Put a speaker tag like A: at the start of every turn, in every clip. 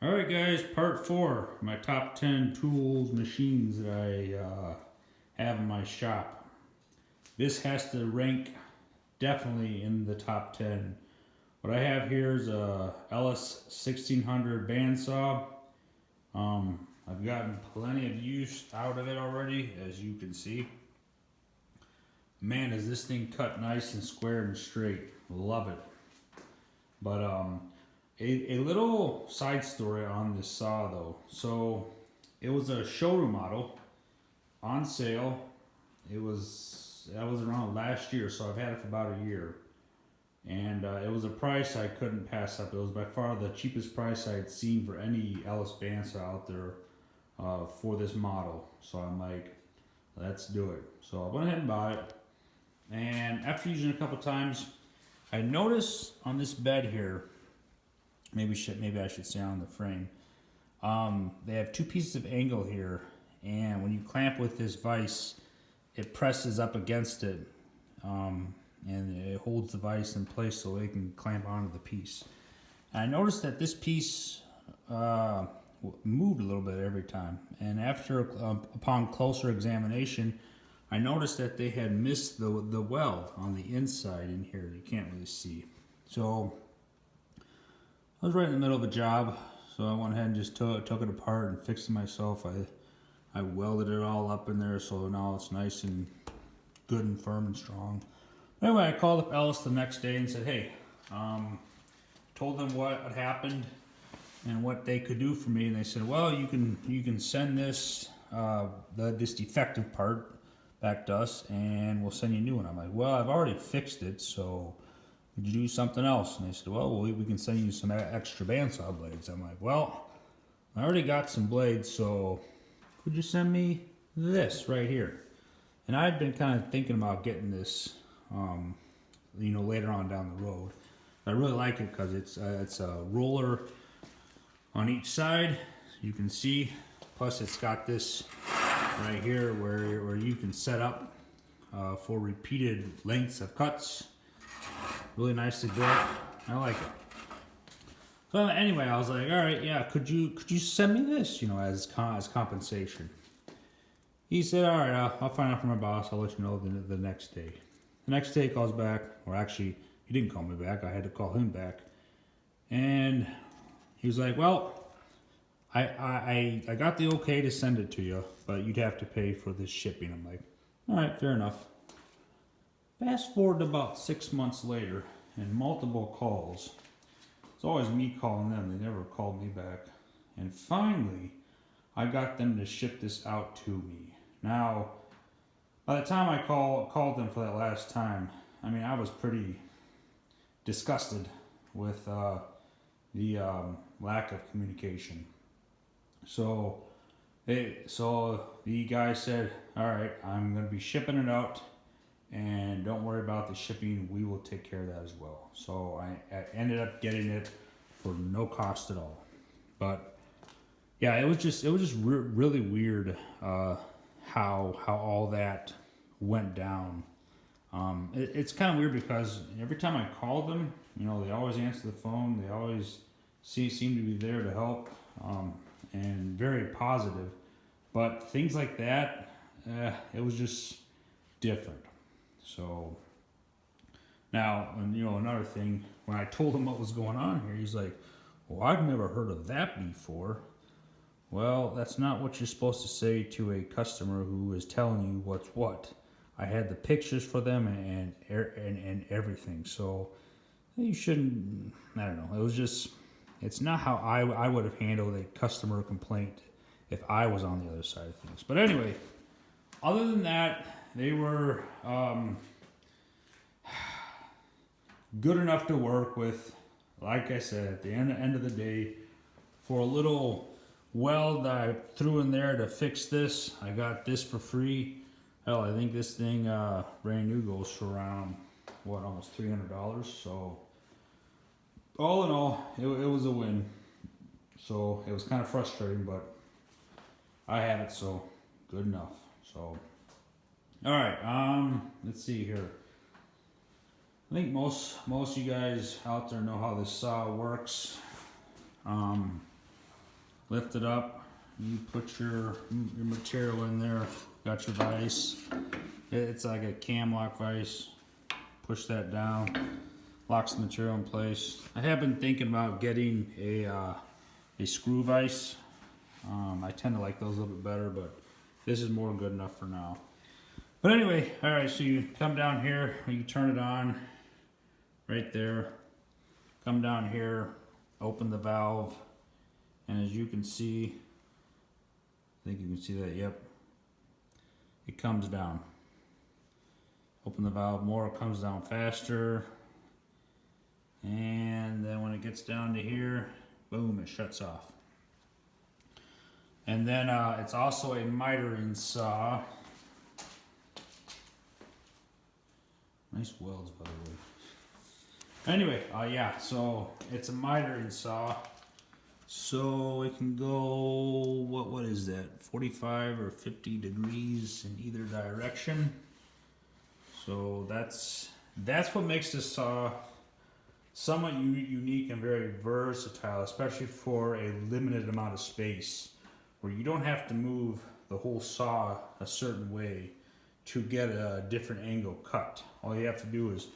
A: Alright guys, part 4, my top 10 tools, machines that I have in my shop. This has to rank definitely in the top 10. What I have here is a Ellis 1600 bandsaw. I've gotten plenty of use out of it already, as you can see. Man, is this thing cut nice and square and straight. Love it. But a little side story on this saw though. So it was a showroom model on sale. That was around last year, so I've had it for about a year. And it was a price I couldn't pass up. It was by far the cheapest price I had seen for any Ellis bandsaw out there for this model. So I'm like, let's do it. So I went ahead and bought it. And after using it a couple times, I noticed on this bed here, maybe I should say on the frame, they have two pieces of angle here, and when you clamp with this vise, it presses up against it, and it holds the vise in place so it can clamp onto the piece. And I noticed that this piece moved a little bit every time, and upon closer examination, I noticed that they had missed the weld on the inside in here that you can't really see. So I was right in the middle of a job, so I went ahead and just took it apart and fixed it myself. I welded it all up in there, so now it's nice and good and firm and strong. Anyway, I called up Ellis the next day and said, hey, told them what had happened and what they could do for me, and they said, well, you can send this this defective part back to us, and we'll send you a new one. I'm like, well, I've already fixed it, so would you do something else? And they said, well, we can send you some extra bandsaw blades. I'm like, well, I already got some blades, so could you send me this right here? And I'd been kind of thinking about getting this, later on down the road. I really like it because it's a roller on each side, you can see. Plus, it's got this right here where you can set up for repeated lengths of cuts. Really nicely built. I like it. So anyway, I was like, all right, yeah, could you send me this, as compensation? He said, all right, I'll find out from my boss. I'll let you know the next day. The next day he calls back, or actually, he didn't call me back. I had to call him back, and he was like, well, I got the okay to send it to you, but you'd have to pay for this shipping. I'm like, all right, fair enough. Fast forward to about 6 months later, and multiple calls. It's always me calling them. They never called me back. And finally, I got them to ship this out to me. Now, by the time I called them for that last time, I was pretty disgusted with the lack of communication. So the guy said, all right, I'm going to be shipping it out, and don't worry about the shipping. We will take care of that as well. So I ended up getting it for no cost at all. But yeah, it was just really weird how all that went down. It's kind of weird because every time I called them, they always answer the phone. They always seem to be there to help. And very positive, but things like that, it was just different. So now, another thing, when I told him what was going on here, he's like, well, I've never heard of that before. Well, that's not what you're supposed to say to a customer who is telling you what's what. I had the pictures for them and everything, so you shouldn't, I don't know, it was just, it's not how I would have handled a customer complaint if I was on the other side of things. But anyway, other than that, they were good enough to work with. Like I said, at the end of the day, for a little weld that I threw in there to fix this, I got this for free. Hell, I think this thing brand new goes for around, almost $300. So all in all, it was a win. So it was kind of frustrating, but I have it, so good enough. So, all right, let's see here. I think most of you guys out there know how this saw works. lift it up. You put your material in there. Got your vise. It's like a cam lock vise. Push that down. Locks the material in place. I have been thinking about getting a screw vise. I tend to like those a little bit better, but this is more than good enough for now. But anyway, all right, so you come down here, you turn it on right there. Come down here, open the valve, and as you can see, I think you can see that, yep. It comes down. Open the valve more, it comes down faster. And then when it gets down to here, boom, it shuts off. And then it's also a mitering saw. Nice welds, by the way. Anyway, yeah, so it's a mitering saw. So it can go, what is that, 45 or 50 degrees in either direction. So that's what makes this saw somewhat unique and very versatile, especially for a limited amount of space, where you don't have to move the whole saw a certain way to get a different angle cut. All you have to do is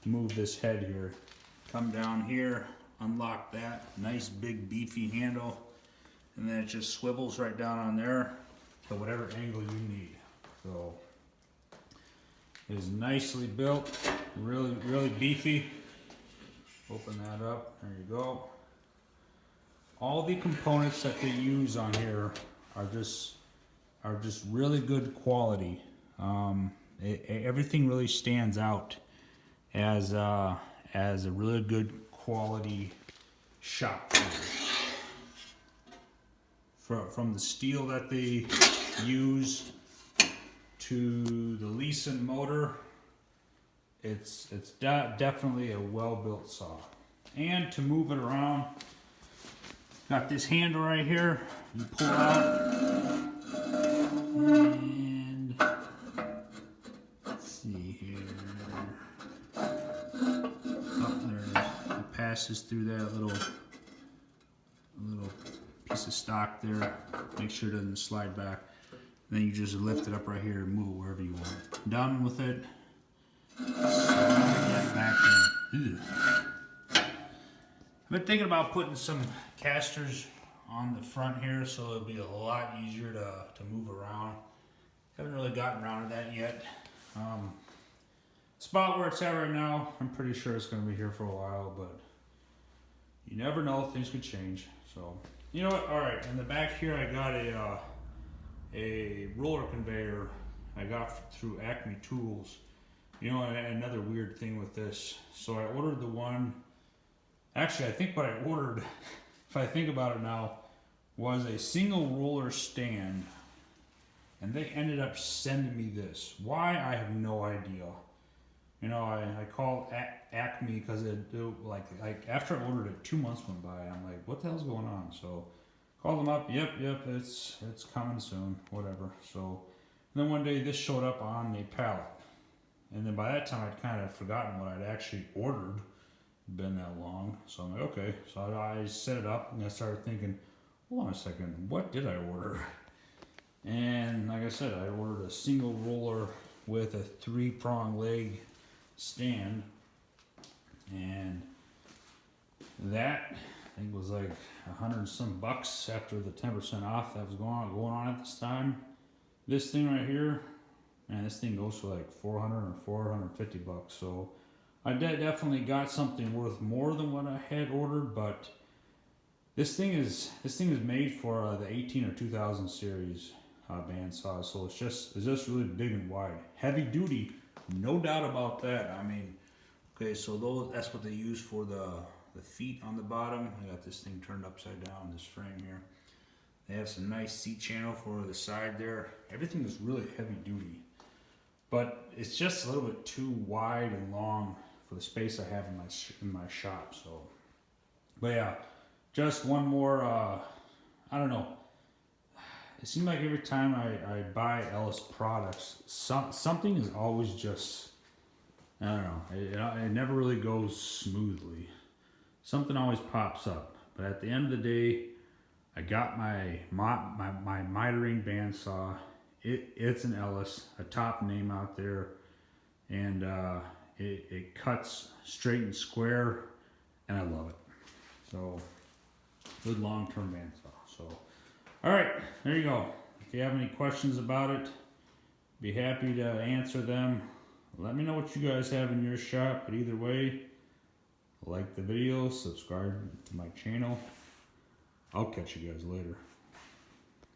A: move this head here, come down here, unlock that nice big beefy handle, and then it just swivels right down on there to whatever angle you need. So it is nicely built, really beefy. Open that up, there you go. All the components that they use on here are just really good quality. Everything really stands out as a really good quality shop tool. From the steel that they use to the Leeson motor, it's definitely a well-built saw. And to move it around, got this handle right here. You pull out, and let's see here. Oh, there it passes through that little piece of stock there. Make sure it doesn't slide back. And then you just lift it up right here and move it wherever you want. Done with it. Slide that back in. I've been thinking about putting some casters on the front here so it'll be a lot easier to move around. Haven't really gotten around to that yet. Spot where it's at right now, I'm pretty sure it's going to be here for a while, but you never know, things could change. So, you know what? All right, in the back here, I got a roller conveyor I got through Acme Tools. You know, another weird thing with this. So I ordered the one. Actually, I think what I ordered, if I think about it now, was a single roller stand, and they ended up sending me this. Why? I have no idea. You know, I called Acme because like after I ordered it, 2 months went by, and I'm like, what the hell's going on? So called them up. Yep, it's coming soon. Whatever. So and then one day this showed up on a pallet, and then by that time I'd kind of forgotten what I'd actually ordered. Been that long, so I'm like, okay. So I set it up and I started thinking, hold on a second, what did I order? And like I said, I ordered a single roller with a 3-prong leg stand, and that I think was like $100 and some bucks after the 10% off that was going on at this time. This thing right here, man, this thing goes for like 400 or 450 bucks. So I definitely got something worth more than what I had ordered, but this thing is made for the 18 or 2000 series bandsaw, so it's just really big and wide, heavy duty, no doubt about that. I mean, okay, so that's what they use for the feet on the bottom. I got this thing turned upside down, this frame here. They have some nice seat channel for the side there. Everything is really heavy duty, but it's just a little bit too wide and long for the space I have in my shop. So, but yeah, just one more. I don't know. It seems like every time I buy Ellis products, something is always just, I don't know. It never really goes smoothly. Something always pops up. But at the end of the day, I got my Mitering bandsaw. It's an Ellis, a top name out there, and it cuts straight and square, and I love it. So good long-term bandsaw. So all right, there you go. If you have any questions about it, be happy to answer them. Let me know what you guys have in your shop, but either way, like the video, subscribe to my channel. I'll catch you guys later.